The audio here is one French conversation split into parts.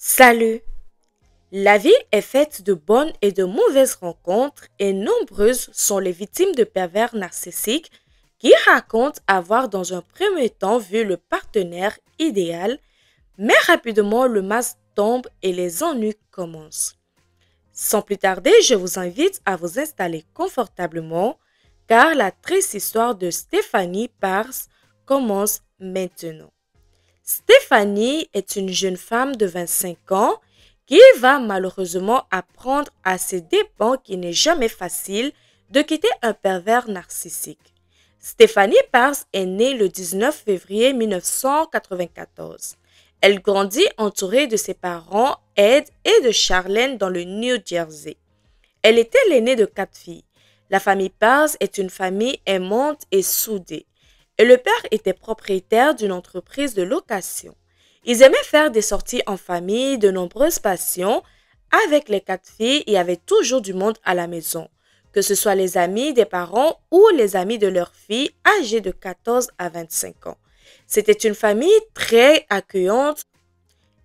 Salut! La vie est faite de bonnes et de mauvaises rencontres et nombreuses sont les victimes de pervers narcissiques qui racontent avoir dans un premier temps vu le partenaire idéal, mais rapidement le masque tombe et les ennuis commencent. Sans plus tarder, je vous invite à vous installer confortablement car la triste histoire de Stéphanie Pars commence maintenant. Stéphanie est une jeune femme de 25 ans qui va malheureusement apprendre à ses dépens qu'il n'est jamais facile de quitter un pervers narcissique. Stéphanie Pars est née le 19 février 1994. Elle grandit entourée de ses parents Ed et de Charlène dans le New Jersey. Elle était l'aînée de 4 filles. La famille Pars est une famille aimante et soudée. Et le père était propriétaire d'une entreprise de location. Ils aimaient faire des sorties en famille, de nombreuses passions. Avec les 4 filles, il y avait toujours du monde à la maison, que ce soit les amis des parents ou les amis de leurs filles âgées de 14 à 25 ans. C'était une famille très accueillante.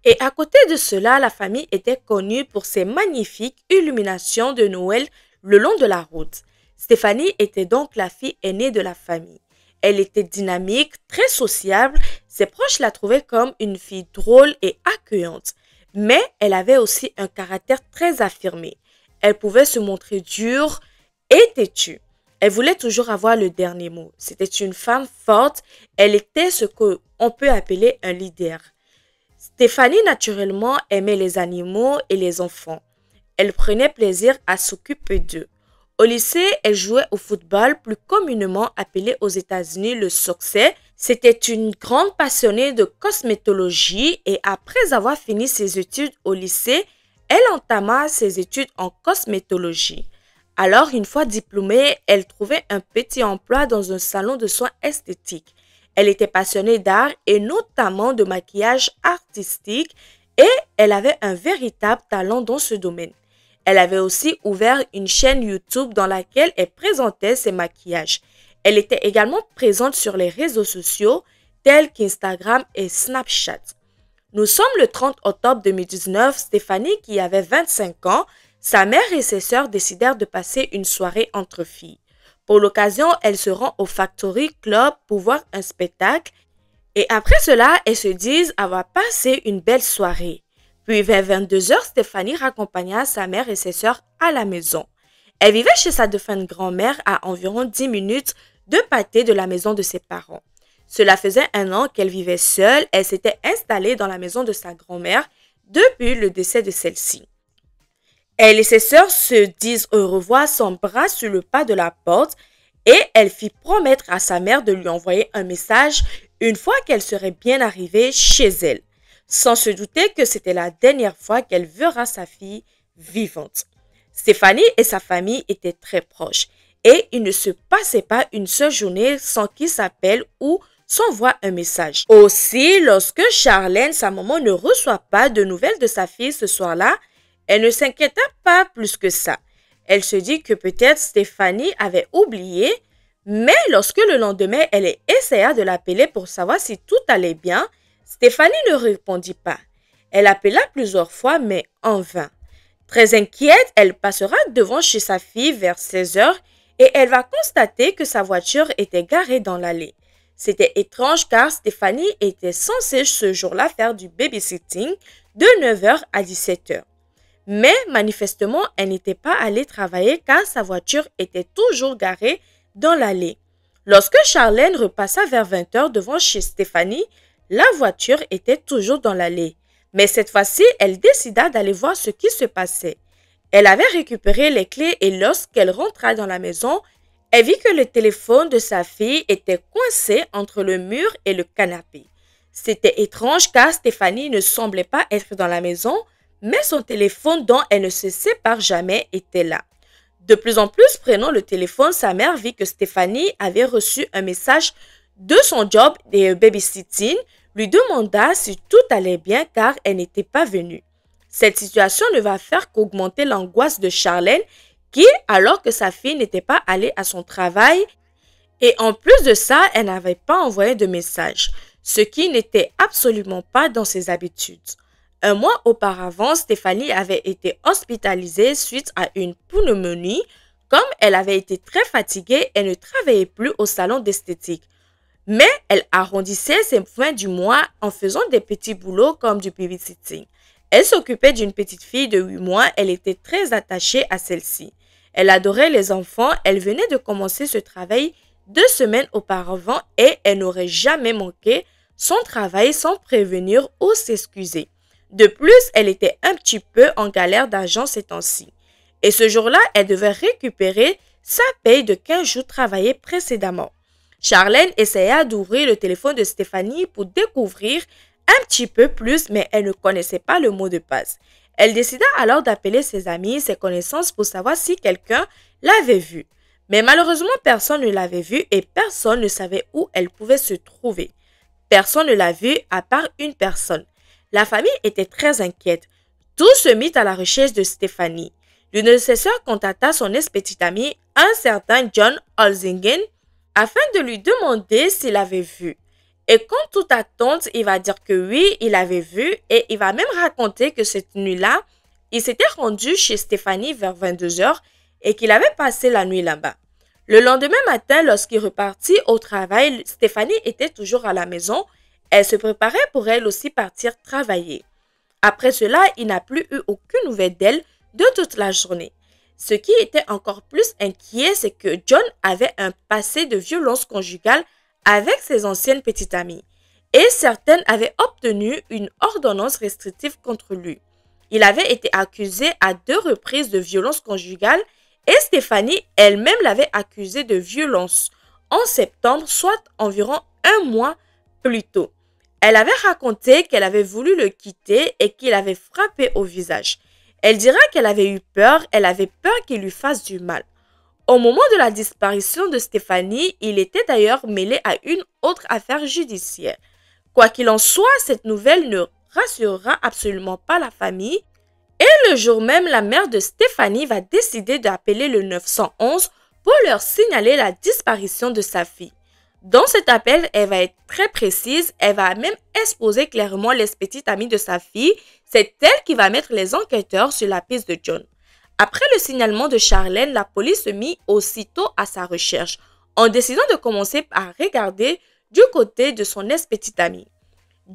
Et à côté de cela, la famille était connue pour ses magnifiques illuminations de Noël le long de la route. Stéphanie était donc la fille aînée de la famille. Elle était dynamique, très sociable. Ses proches la trouvaient comme une fille drôle et accueillante. Mais elle avait aussi un caractère très affirmé. Elle pouvait se montrer dure et têtue. Elle voulait toujours avoir le dernier mot. C'était une femme forte. Elle était ce qu'on peut appeler un leader. Stéphanie, naturellement, aimait les animaux et les enfants. Elle prenait plaisir à s'occuper d'eux. Au lycée, elle jouait au football, plus communément appelé aux États-Unis le soccer. C'était une grande passionnée de cosmétologie et après avoir fini ses études au lycée, elle entama ses études en cosmétologie. Alors, une fois diplômée, elle trouvait un petit emploi dans un salon de soins esthétiques. Elle était passionnée d'art et notamment de maquillage artistique et elle avait un véritable talent dans ce domaine. Elle avait aussi ouvert une chaîne YouTube dans laquelle elle présentait ses maquillages. Elle était également présente sur les réseaux sociaux tels qu'Instagram et Snapchat. Nous sommes le 30 octobre 2019. Stéphanie, qui avait 25 ans, sa mère et ses sœurs décidèrent de passer une soirée entre filles. Pour l'occasion, elle se rend au Factory Club pour voir un spectacle et après cela, elles se disent avoir passé une belle soirée. Puis vers 22 heures, Stéphanie raccompagna sa mère et ses sœurs à la maison. Elle vivait chez sa défunte grand-mère à environ 10 minutes de pâté de la maison de ses parents. Cela faisait 1 an qu'elle vivait seule. Elle s'était installée dans la maison de sa grand-mère depuis le décès de celle-ci. Elle et ses sœurs se disent au revoir, s'embrassent sur le pas de la porte et elle fit promettre à sa mère de lui envoyer un message une fois qu'elle serait bien arrivée chez elle, sans se douter que c'était la dernière fois qu'elle verra sa fille vivante. Stéphanie et sa famille étaient très proches et il ne se passait pas une seule journée sans qu'ils s'appellent ou s'envoient un message. Aussi, lorsque Charlène, sa maman, ne reçoit pas de nouvelles de sa fille ce soir-là, elle ne s'inquiéta pas plus que ça. Elle se dit que peut-être Stéphanie avait oublié, mais lorsque le lendemain, elle essaya de l'appeler pour savoir si tout allait bien, Stéphanie ne répondit pas. Elle appela plusieurs fois, mais en vain. Très inquiète, elle passera devant chez sa fille vers 16 heures et elle va constater que sa voiture était garée dans l'allée. C'était étrange car Stéphanie était censée ce jour-là faire du babysitting de 9 heures à 17 heures. Mais manifestement, elle n'était pas allée travailler car sa voiture était toujours garée dans l'allée. Lorsque Charlène repassa vers 20 heures devant chez Stéphanie, la voiture était toujours dans l'allée. Mais cette fois-ci, elle décida d'aller voir ce qui se passait. Elle avait récupéré les clés et lorsqu'elle rentra dans la maison, elle vit que le téléphone de sa fille était coincé entre le mur et le canapé. C'était étrange car Stéphanie ne semblait pas être dans la maison, mais son téléphone dont elle ne se sépare jamais était là. De plus en plus, prenant le téléphone, sa mère vit que Stéphanie avait reçu un message de son job de babysitting, lui demanda si tout allait bien car elle n'était pas venue. Cette situation ne va faire qu'augmenter l'angoisse de Charlène qui, alors que sa fille n'était pas allée à son travail, et en plus de ça, elle n'avait pas envoyé de message, ce qui n'était absolument pas dans ses habitudes. Un mois auparavant, Stéphanie avait été hospitalisée suite à une pneumonie. Comme elle avait été très fatiguée, elle ne travaillait plus au salon d'esthétique. Mais elle arrondissait ses fins du mois en faisant des petits boulots comme du babysitting. Elle s'occupait d'une petite fille de 8 mois, elle était très attachée à celle-ci. Elle adorait les enfants, elle venait de commencer ce travail 2 semaines auparavant et elle n'aurait jamais manqué son travail sans prévenir ou s'excuser. De plus, elle était un petit peu en galère d'argent ces temps-ci. Et ce jour-là, elle devait récupérer sa paye de 15 jours travaillés précédemment. Charlène essaya d'ouvrir le téléphone de Stéphanie pour découvrir un petit peu plus, mais elle ne connaissait pas le mot de passe. Elle décida alors d'appeler ses amis, ses connaissances pour savoir si quelqu'un l'avait vue. Mais malheureusement, personne ne l'avait vue et personne ne savait où elle pouvait se trouver. Personne ne l'a vue à part une personne. La famille était très inquiète. Tout se mit à la recherche de Stéphanie. Le nécessaire contacta son ex-petit ami, un certain John Holzingen, afin de lui demander s'il avait vu. Et contre toute attente, il va dire que oui, il avait vu et il va même raconter que cette nuit-là, il s'était rendu chez Stéphanie vers 22 heures et qu'il avait passé la nuit là-bas. Le lendemain matin, lorsqu'il repartit au travail, Stéphanie était toujours à la maison. Elle se préparait pour elle aussi partir travailler. Après cela, il n'a plus eu aucune nouvelle d'elle de toute la journée. Ce qui était encore plus inquiet, c'est que John avait un passé de violence conjugale avec ses anciennes petites amies et certaines avaient obtenu une ordonnance restrictive contre lui. Il avait été accusé à 2 reprises de violence conjugale et Stéphanie elle-même l'avait accusé de violence en septembre, soit environ 1 mois plus tôt. Elle avait raconté qu'elle avait voulu le quitter et qu'il avait frappé au visage. Elle dira qu'elle avait eu peur, elle avait peur qu'il lui fasse du mal. Au moment de la disparition de Stéphanie, il était d'ailleurs mêlé à une autre affaire judiciaire. Quoi qu'il en soit, cette nouvelle ne rassurera absolument pas la famille et le jour même, la mère de Stéphanie va décider d'appeler le 911 pour leur signaler la disparition de sa fille. Dans cet appel, elle va être très précise, elle va même exposer clairement l'ex-petite amie de sa fille. C'est elle qui va mettre les enquêteurs sur la piste de John. Après le signalement de Charlène, la police se mit aussitôt à sa recherche, en décidant de commencer par regarder du côté de son ex-petite amie.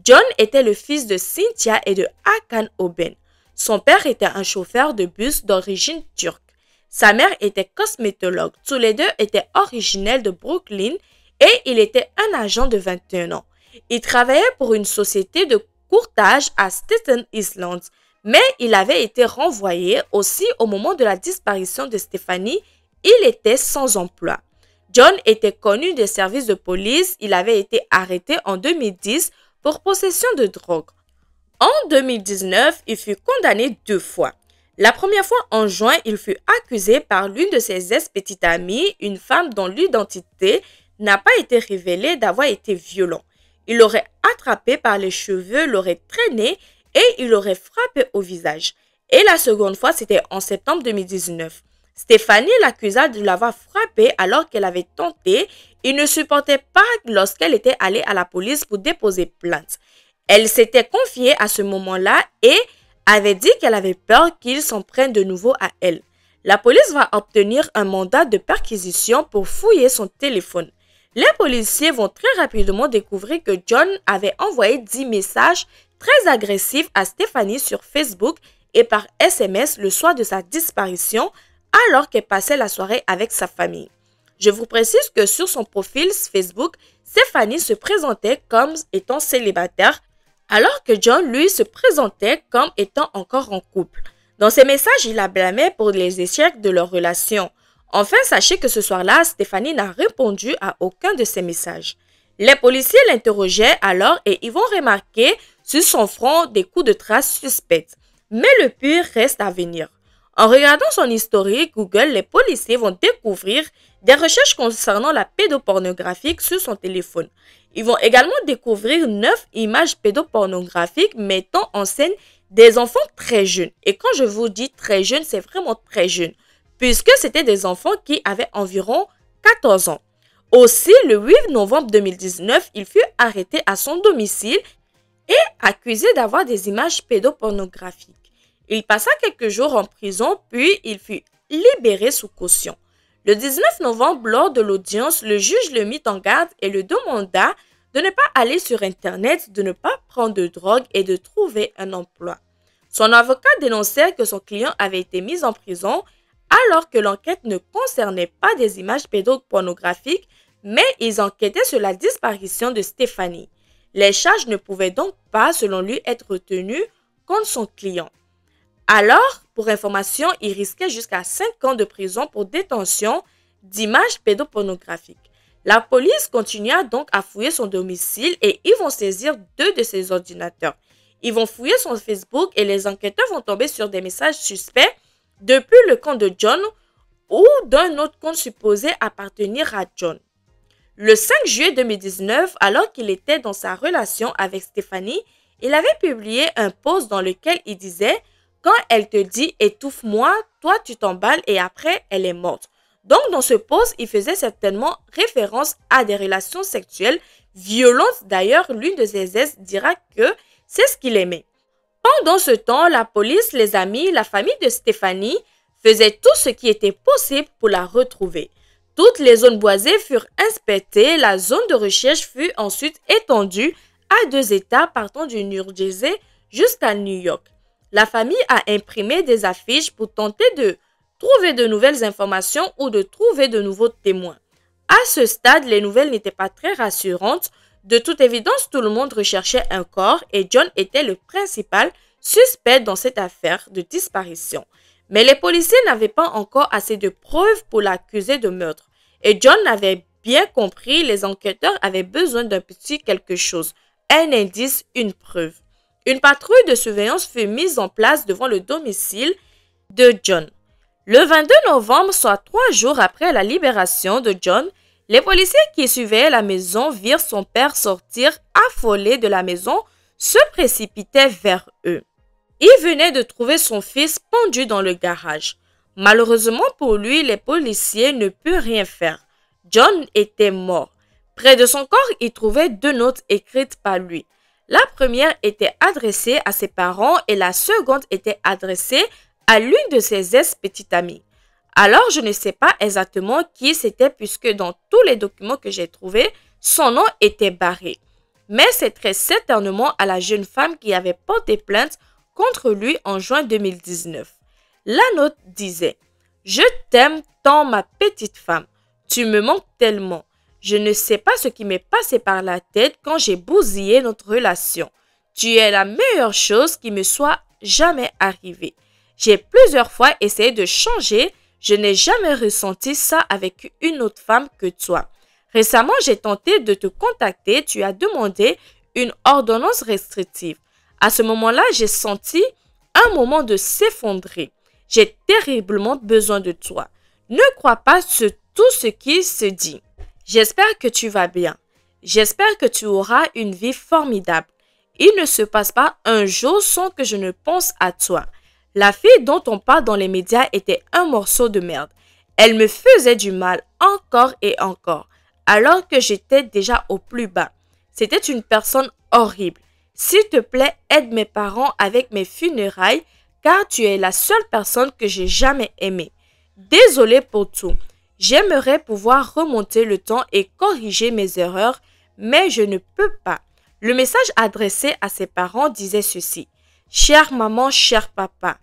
John était le fils de Cynthia et de Hakan Oben. Son père était un chauffeur de bus d'origine turque. Sa mère était cosmétologue. Tous les deux étaient originels de Brooklyn et il était un agent de 21 ans. Il travaillait pour une société de courtage à Staten Island, mais il avait été renvoyé aussi au moment de la disparition de Stéphanie. Il était sans emploi. John était connu des services de police. Il avait été arrêté en 2010 pour possession de drogue. En 2019, il fut condamné 2 fois. La première fois en juin, il fut accusé par l'une de ses ex-petites amies, une femme dont l'identité n'a pas été révélée, d'avoir été violent. Il l'aurait attrapé par les cheveux, l'aurait traîné et il l'aurait frappé au visage. Et la seconde fois, c'était en septembre 2019. Stéphanie l'accusa de l'avoir frappé alors qu'elle avait tenté. Il ne supportait pas lorsqu'elle était allée à la police pour déposer plainte. Elle s'était confiée à ce moment-là et avait dit qu'elle avait peur qu'il s'en prenne de nouveau à elle. La police va obtenir un mandat de perquisition pour fouiller son téléphone. Les policiers vont très rapidement découvrir que John avait envoyé 10 messages très agressifs à Stéphanie sur Facebook et par SMS le soir de sa disparition alors qu'elle passait la soirée avec sa famille. Je vous précise que sur son profil Facebook, Stéphanie se présentait comme étant célibataire alors que John, lui, se présentait comme étant encore en couple. Dans ses messages, il la blâmait pour les échecs de leur relation. Enfin, sachez que ce soir-là, Stéphanie n'a répondu à aucun de ses messages. Les policiers l'interrogeaient alors et ils vont remarquer sur son front des coups de trace suspects. Mais le pire reste à venir. En regardant son historique Google, les policiers vont découvrir des recherches concernant la pédopornographie sur son téléphone. Ils vont également découvrir 9 images pédopornographiques mettant en scène des enfants très jeunes. Et quand je vous dis très jeunes, c'est vraiment très jeune, puisque c'était des enfants qui avaient environ 14 ans. Aussi, le 8 novembre 2019, il fut arrêté à son domicile accusé d'avoir des images pédopornographiques. Il passa quelques jours en prison, puis il fut libéré sous caution. Le 19 novembre, lors de l'audience, le juge le mit en garde et le demanda de ne pas aller sur Internet, de ne pas prendre de drogue et de trouver un emploi. Son avocat dénonçait que son client avait été mis en prison alors que l'enquête ne concernait pas des images pédopornographiques, mais ils enquêtaient sur la disparition de Stéphanie. Les charges ne pouvaient donc pas, selon lui, être retenues contre son client. Alors, pour information, il risquait jusqu'à 5 ans de prison pour détention d'images pédopornographiques. La police continua donc à fouiller son domicile et ils vont saisir 2 de ses ordinateurs. Ils vont fouiller son Facebook et les enquêteurs vont tomber sur des messages suspects depuis le compte de John ou d'un autre compte supposé appartenir à John. Le 5 juillet 2019, alors qu'il était dans sa relation avec Stéphanie, il avait publié un post dans lequel il disait « Quand elle te dit « étouffe-moi », toi tu t'emballes et après elle est morte ». Donc dans ce post, il faisait certainement référence à des relations sexuelles violentes. D'ailleurs, l'une de ses ex dira que c'est ce qu'il aimait. Pendant ce temps, la police, les amis, la famille de Stéphanie faisaient tout ce qui était possible pour la retrouver. Toutes les zones boisées furent inspectées, la zone de recherche fut ensuite étendue à 2 États partant du New Jersey jusqu'à New York. La famille a imprimé des affiches pour tenter de trouver de nouvelles informations ou de trouver de nouveaux témoins. À ce stade, les nouvelles n'étaient pas très rassurantes. De toute évidence, tout le monde recherchait un corps et John était le principal suspect dans cette affaire de disparition. Mais les policiers n'avaient pas encore assez de preuves pour l'accuser de meurtre. Et John avait bien compris, les enquêteurs avaient besoin d'un petit quelque chose, un indice, une preuve. Une patrouille de surveillance fut mise en place devant le domicile de John. Le 22 novembre, soit 3 jours après la libération de John, les policiers qui surveillaient la maison virent son père sortir affolé de la maison, se précipitaient vers eux. Il venait de trouver son fils pendu dans le garage. Malheureusement pour lui, les policiers ne purent rien faire. John était mort. Près de son corps, ils trouvaient 2 notes écrites par lui. La première était adressée à ses parents et la seconde était adressée à l'une de ses ex-petites amies. Alors, je ne sais pas exactement qui c'était puisque dans tous les documents que j'ai trouvés, son nom était barré. Mais c'est très certainement à la jeune femme qui avait porté plainte contre lui en juin 2019. La note disait « Je t'aime tant ma petite femme, tu me manques tellement. Je ne sais pas ce qui m'est passé par la tête quand j'ai bousillé notre relation. Tu es la meilleure chose qui me soit jamais arrivée. J'ai plusieurs fois essayé de changer. Je n'ai jamais ressenti ça avec une autre femme que toi. Récemment, j'ai tenté de te contacter. Tu as demandé une ordonnance restrictive. À ce moment-là, j'ai senti un moment de s'effondrer. J'ai terriblement besoin de toi. Ne crois pas tout ce qui se dit. J'espère que tu vas bien. J'espère que tu auras une vie formidable. Il ne se passe pas un jour sans que je ne pense à toi. La fille dont on parle dans les médias était un morceau de merde. Elle me faisait du mal encore et encore, alors que j'étais déjà au plus bas. C'était une personne horrible. S'il te plaît, aide mes parents avec mes funérailles, car tu es la seule personne que j'ai jamais aimée. Désolée pour tout. J'aimerais pouvoir remonter le temps et corriger mes erreurs, mais je ne peux pas. Le message adressé à ses parents disait ceci. Chère maman, cher papa,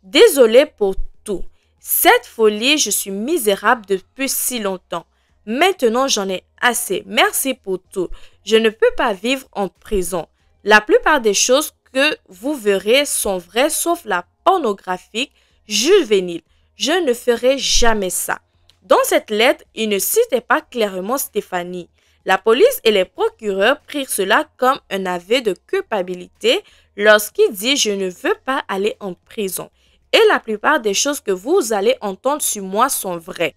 désolé pour tout. Cette folie, je suis misérable depuis si longtemps. Maintenant, j'en ai assez. Merci pour tout. Je ne peux pas vivre en prison. La plupart des choses que vous verrez sont vraies, sauf la pornographique juvénile. Je ne ferai jamais ça. Dans cette lettre, il ne citait pas clairement Stéphanie. La police et les procureurs prirent cela comme un aveu de culpabilité lorsqu'il dit « Je ne veux pas aller en prison ». Et la plupart des choses que vous allez entendre sur moi sont vraies.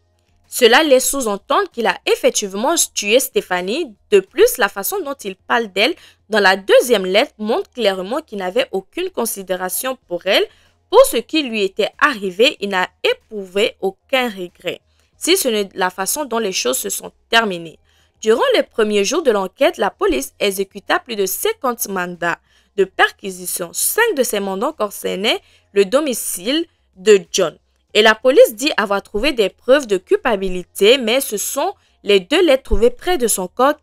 Cela laisse sous-entendre qu'il a effectivement tué Stéphanie. De plus, la façon dont il parle d'elle dans la deuxième lettre montre clairement qu'il n'avait aucune considération pour elle. Pour ce qui lui était arrivé, il n'a éprouvé aucun regret, si ce n'est la façon dont les choses se sont terminées. Durant les premiers jours de l'enquête, la police exécuta plus de 50 mandats de perquisition. 5 de ces mandats concernaient le domicile de John. Et la police dit avoir trouvé des preuves de culpabilité, mais ce sont les 2 lettres trouvées près de son corps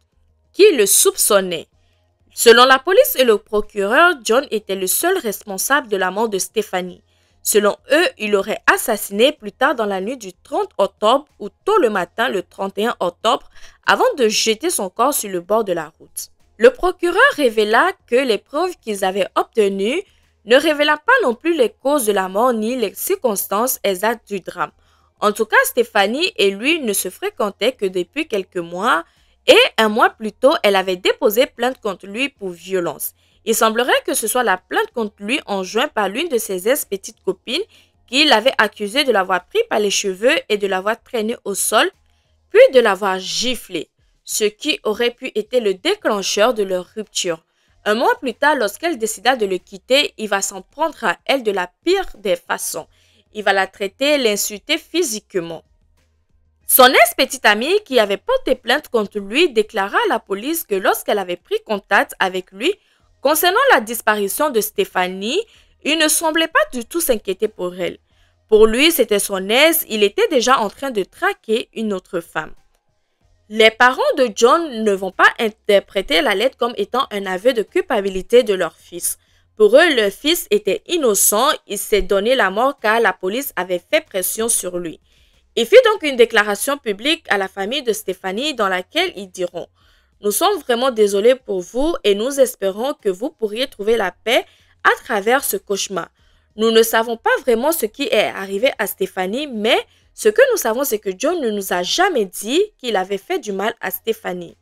qui le soupçonnaient. Selon la police et le procureur, John était le seul responsable de la mort de Stephanie. Selon eux, il l'aurait assassinée plus tard dans la nuit du 30 octobre ou tôt le matin le 31 octobre avant de jeter son corps sur le bord de la route. Le procureur révéla que les preuves qu'ils avaient obtenues ne révélaient pas non plus les causes de la mort ni les circonstances exactes du drame. En tout cas, Stephanie et lui ne se fréquentaient que depuis quelques mois et un mois plus tôt, elle avait déposé plainte contre lui pour violence. Il semblerait que ce soit la plainte contre lui enjointe par l'une de ses ex-petites copines qui l'avait accusé de l'avoir pris par les cheveux et de l'avoir traîné au sol, puis de l'avoir giflé, ce qui aurait pu être le déclencheur de leur rupture. Un mois plus tard, lorsqu'elle décida de le quitter, il va s'en prendre à elle de la pire des façons. Il va la traiter, l'insulter physiquement. Son ex-petite amie qui avait porté plainte contre lui déclara à la police que lorsqu'elle avait pris contact avec lui concernant la disparition de Stephanie, il ne semblait pas du tout s'inquiéter pour elle. Pour lui, c'était son ex, il était déjà en train de traquer une autre femme. Les parents de John ne vont pas interpréter la lettre comme étant un aveu de culpabilité de leur fils. Pour eux, le fils était innocent, il s'est donné la mort car la police avait fait pression sur lui. Il fit donc une déclaration publique à la famille de Stephanie dans laquelle ils diront « Nous sommes vraiment désolés pour vous et nous espérons que vous pourriez trouver la paix à travers ce cauchemar. Nous ne savons pas vraiment ce qui est arrivé à Stephanie, mais ce que nous savons, c'est que John ne nous a jamais dit qu'il avait fait du mal à Stephanie.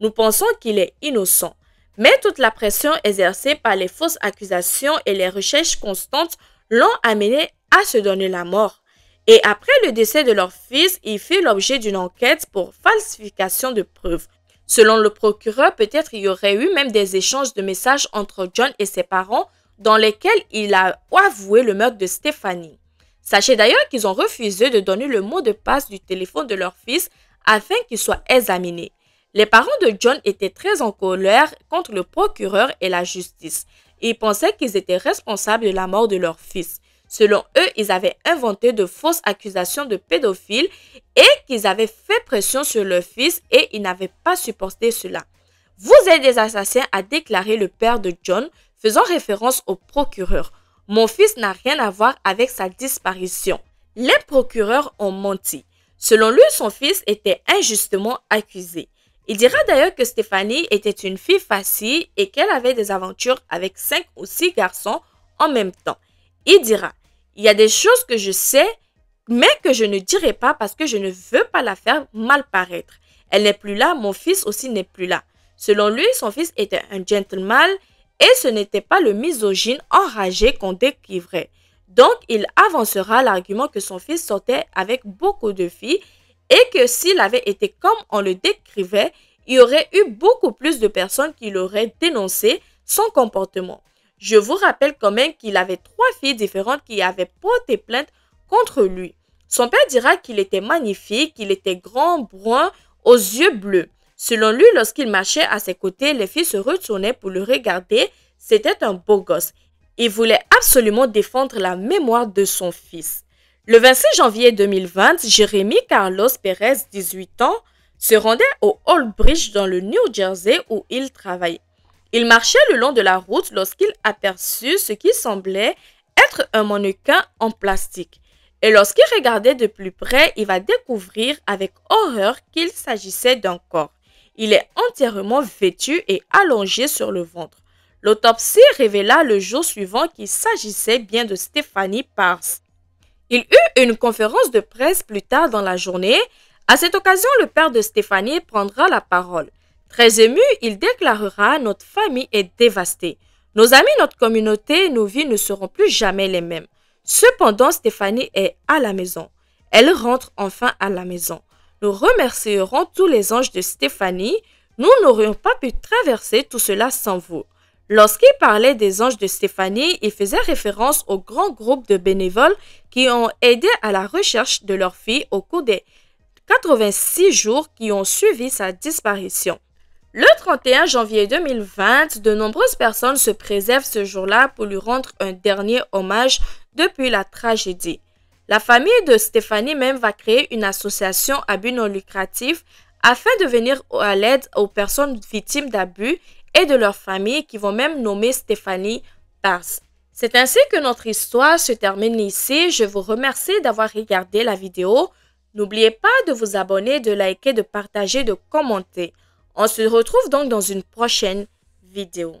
Nous pensons qu'il est innocent. Mais toute la pression exercée par les fausses accusations et les recherches constantes l'ont amené à se donner la mort. Et après le décès de leur fils, il fit l'objet d'une enquête pour falsification de preuves. Selon le procureur, peut-être il y aurait eu même des échanges de messages entre John et ses parents dans lesquels il a avoué le meurtre de Stephanie. Sachez d'ailleurs qu'ils ont refusé de donner le mot de passe du téléphone de leur fils afin qu'il soit examiné. Les parents de John étaient très en colère contre le procureur et la justice. Ils pensaient qu'ils étaient responsables de la mort de leur fils. Selon eux, ils avaient inventé de fausses accusations de pédophiles et qu'ils avaient fait pression sur leur fils et ils n'avaient pas supporté cela. « Vous êtes des assassins », a déclaré le père de John, faisant référence au procureur. « Mon fils n'a rien à voir avec sa disparition. » Les procureurs ont menti. Selon lui, son fils était injustement accusé. Il dira d'ailleurs que Stephanie était une fille facile et qu'elle avait des aventures avec 5 ou 6 garçons en même temps. Il dira « Il y a des choses que je sais, mais que je ne dirai pas parce que je ne veux pas la faire mal paraître. Elle n'est plus là, mon fils aussi n'est plus là. » Selon lui, son fils était un gentleman et ce n'était pas le misogyne enragé qu'on décrivrait. Donc, il avancera l'argument que son fils sortait avec beaucoup de filles et que s'il avait été comme on le décrivait, il y aurait eu beaucoup plus de personnes qui l'auraient dénoncé son comportement. Je vous rappelle quand même qu'il avait 3 filles différentes qui avaient porté plainte contre lui. Son père dira qu'il était magnifique, qu'il était grand, brun, aux yeux bleus. Selon lui, lorsqu'il marchait à ses côtés, les filles se retournaient pour le regarder. C'était un beau gosse. Il voulait absolument défendre la mémoire de son fils. Le 26 janvier 2020, Jérémy Carlos Pérez, 18 ans, se rendait au Old Bridge dans le New Jersey où il travaillait. Il marchait le long de la route lorsqu'il aperçut ce qui semblait être un mannequin en plastique. Et lorsqu'il regardait de plus près, il va découvrir avec horreur qu'il s'agissait d'un corps. Il est entièrement vêtu et allongé sur le ventre. L'autopsie révéla le jour suivant qu'il s'agissait bien de Stephanie Parrs. Il eut une conférence de presse plus tard dans la journée. À cette occasion, le père de Stephanie prendra la parole. Très ému, il déclarera « Notre famille est dévastée. Nos amis, notre communauté, nos vies ne seront plus jamais les mêmes. » Cependant, Stephanie est à la maison. Elle rentre enfin à la maison. Nous remercierons tous les anges de Stephanie. Nous n'aurions pas pu traverser tout cela sans vous. Lorsqu'il parlait des anges de Stephanie, il faisait référence au grand groupe de bénévoles qui ont aidé à la recherche de leur fille au cours des 86 jours qui ont suivi sa disparition. Le 31 janvier 2020, de nombreuses personnes se préservent ce jour-là pour lui rendre un dernier hommage depuis la tragédie. La famille de Stéphanie même va créer une association à but non lucratif afin de venir à l'aide aux personnes victimes d'abus et de leurs familles qui vont même nommer Stéphanie Pars. C'est ainsi que notre histoire se termine ici. Je vous remercie d'avoir regardé la vidéo. N'oubliez pas de vous abonner, de liker, de partager, de commenter. On se retrouve donc dans une prochaine vidéo.